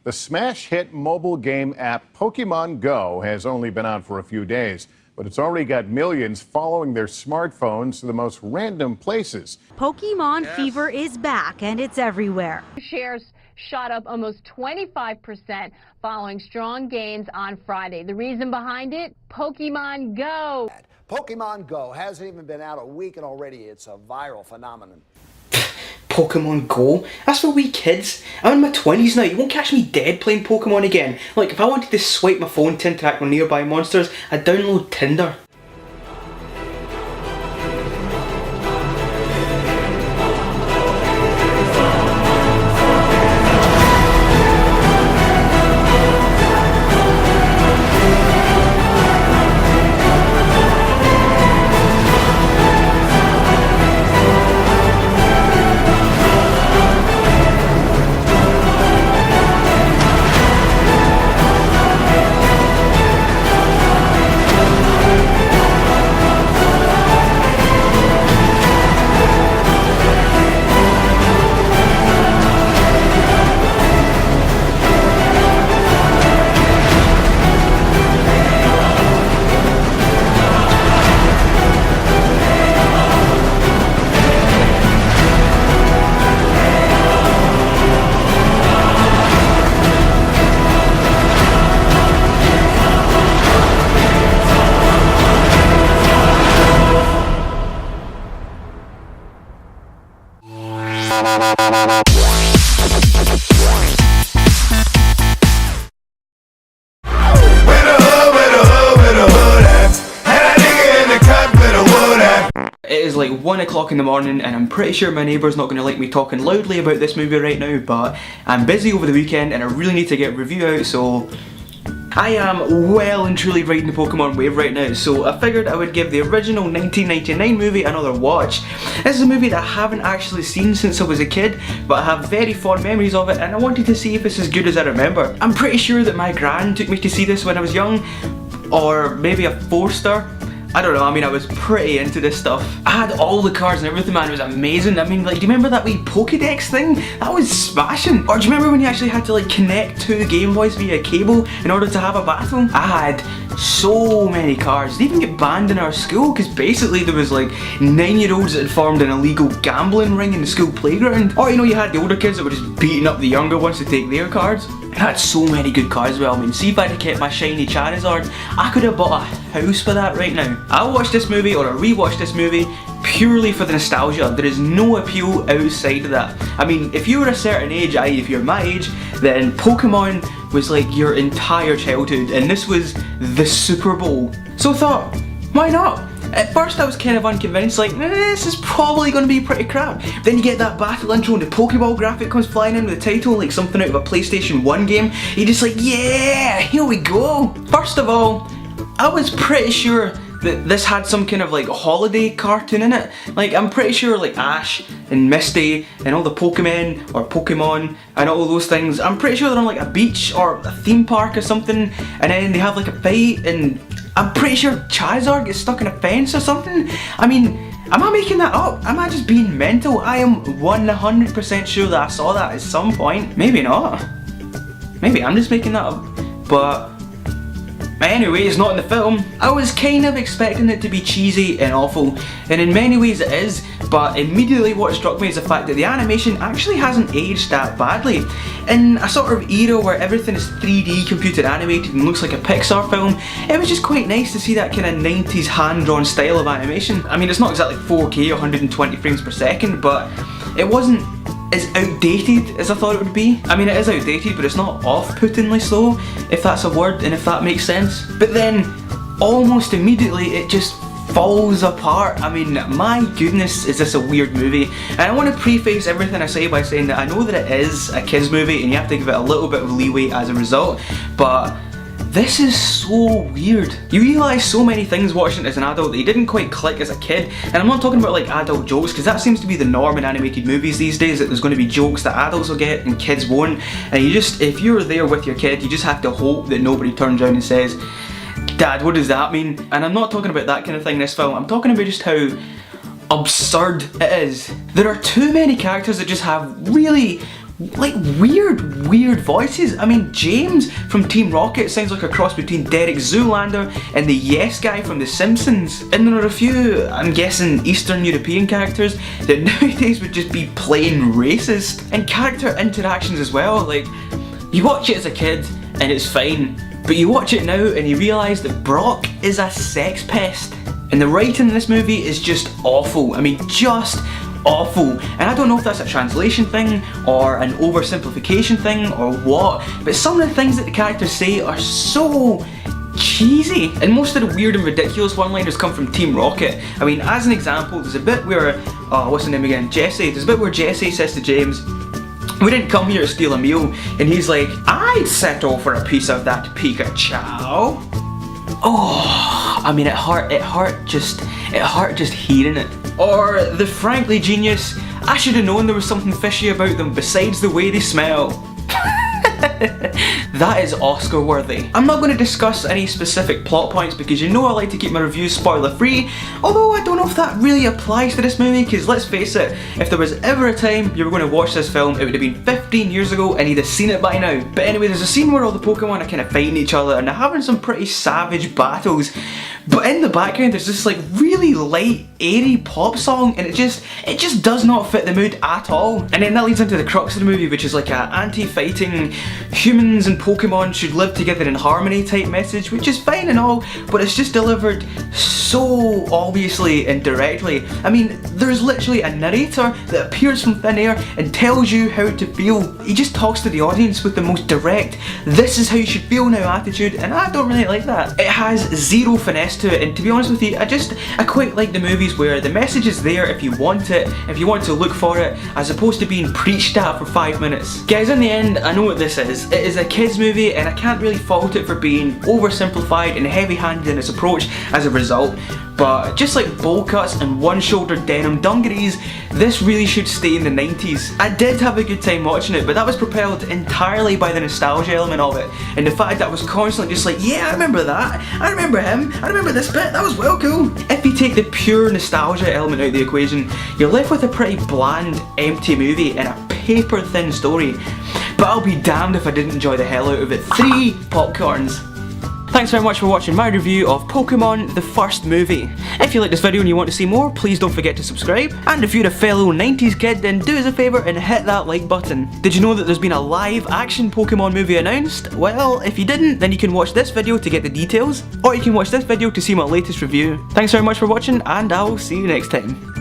The smash hit mobile game app Pokémon Go has only been out for a few days, but it's already got millions following their smartphones to the most random places. Pokemon fever is back and it's everywhere. Shares shot up almost 25% following strong gains on Friday. The reason behind it? Pokemon Go. Pokemon Go hasn't even been out a week and already it's a viral phenomenon. Pokemon Go? That's for wee kids. I'm in my 20s now, you won't catch me dead playing Pokemon again. Like, if I wanted to swipe my phone to interact with nearby monsters, I'd download Tinder. It is like 1 o'clock in the morning and I'm pretty sure my neighbour's not going to like me talking loudly about this movie right now, but I'm busy over the weekend and I really need to get a review out, so I am well and truly riding the Pokemon wave right now, so I figured I would give the original 1999 movie another watch. This is a movie that I haven't actually seen since I was a kid, but I have very fond memories of it and I wanted to see if it's as good as I remember. I'm pretty sure that my gran took me to see this when I was young, or maybe a 4-star. I don't know, I mean, I was pretty into this stuff. I had all the cards and everything, man, it was amazing. I mean, like, do you remember that wee Pokédex thing? That was smashing. Or do you remember when you actually had to, like, connect 2 Game Boys via cable in order to have a battle? I had so many cards. They even get banned in our school, because basically there was, like, 9-year-olds that had formed an illegal gambling ring in the school playground. Or, you know, you had the older kids that were just beating up the younger ones to take their cards. I had so many good cards as well. I mean, see if I'd have kept my shiny Charizard, I could have bought a house for that right now. I watched this movie, or I rewatched this movie, purely for the nostalgia. There is no appeal outside of that. I mean, if you were a certain age, i.e. if you're my age, then Pokemon was like your entire childhood, and this was the Super Bowl. So I thought, why not? At first I was kind of unconvinced, like, this is probably going to be pretty crap. Then you get that battle intro and the Pokeball graphic comes flying in with the title, like something out of a PlayStation 1 game. You're just like, yeah, here we go. First of all, I was pretty sure that this had some kind of like holiday cartoon in it. Like, I'm pretty sure like Ash and Misty and all the Pokemon and all those things, I'm pretty sure they're on like a beach or a theme park or something, and then they have like a fight, and I'm pretty sure Charizard gets stuck in a fence or something. I mean, am I making that up? Am I just being mental? I am 100% sure that I saw that at some point. Maybe not. Maybe I'm just making that up. But anyway, it's not in the film. I was kind of expecting it to be cheesy and awful, and in many ways it is, but immediately what struck me is the fact that the animation actually hasn't aged that badly. In a sort of era where everything is 3D computer animated and looks like a Pixar film, it was just quite nice to see that kind of 90s hand-drawn style of animation. I mean, it's not exactly 4K, 120 frames per second, but it wasn't as outdated as I thought it would be. I mean, it is outdated, but it's not off-puttingly slow, if that's a word and if that makes sense. But then, almost immediately, it just falls apart. I mean, my goodness, is this a weird movie? And I want to preface everything I say by saying that I know that it is a kids movie and you have to give it a little bit of leeway as a result, but this is so weird. You realise so many things watching it as an adult that you didn't quite click as a kid. And I'm not talking about like adult jokes, because that seems to be the norm in animated movies these days, that there's going to be jokes that adults will get and kids won't. And you just, if you're there with your kid, you just have to hope that nobody turns around and says, "Dad, what does that mean?" And I'm not talking about that kind of thing in this film. I'm talking about just how absurd it is. There are too many characters that just have really like weird voices. I mean, James from Team Rocket sounds like a cross between Derek Zoolander and the Yes Guy from The Simpsons. And there are a few, I'm guessing, Eastern European characters that nowadays would just be plain racist. And character interactions as well, like, you watch it as a kid and it's fine, but you watch it now and you realise that Brock is a sex pest. And the writing in this movie is just awful. I mean, just awful. And I don't know if that's a translation thing or an oversimplification thing or what, but some of the things that the characters say are so cheesy. And most of the weird and ridiculous one-liners come from Team Rocket. I mean, as an example, there's a bit where, what's the name again? Jesse. There's a bit where Jesse says to James, "We didn't come here to steal a meal," and he's like, "I'd settle for a piece of that Pikachu." Oh, I mean, it hurt just hearing it. Or the frankly genius, "I should have known there was something fishy about them besides the way they smell." That is Oscar worthy. I'm not going to discuss any specific plot points because you know I like to keep my reviews spoiler free, although I don't know if that really applies to this movie, because let's face it, if there was ever a time you were going to watch this film, it would have been 15 years ago and you'd have seen it by now. But anyway, there's a scene where all the Pokemon are kind of fighting each other and they're having some pretty savage battles, but in the background there's this like really light, airy pop song, and it just does not fit the mood at all. And then that leads into the crux of the movie, which is like a anti-fighting, humans and Pokemon should live together in harmony type message, which is fine and all, but it's just delivered so obviously and directly. I mean, there's literally a narrator that appears from thin air and tells you how to feel. He just talks to the audience with the most direct, "this is how you should feel now" attitude, and I don't really like that. It has zero finesse to it, and to be honest with you, I quite like the movies where the message is there if you want it, if you want to look for it, as opposed to being preached at for 5 minutes. Guys, in the end, I know what this is. It is a kids movie and I can't really fault it for being oversimplified and heavy-handed in its approach as a result, but just like bowl cuts and one-shouldered denim dungarees, this really should stay in the 90s. I did have a good time watching it, but that was propelled entirely by the nostalgia element of it, and the fact that I was constantly just like, yeah, I remember that, I remember him, I remember this bit, that was well cool. If you take the pure nostalgia element out of the equation, you're left with a pretty bland, empty movie and a paper-thin story. But I'll be damned if I didn't enjoy the hell out of it. 3 popcorns. Thanks very much for watching my review of Pokemon the first movie. If you like this video and you want to see more, please don't forget to subscribe. And if you're a fellow 90s kid, then do us a favour and hit that like button. Did you know that there's been a live action Pokemon movie announced? Well, if you didn't, then you can watch this video to get the details, or you can watch this video to see my latest review. Thanks very much for watching, and I'll see you next time.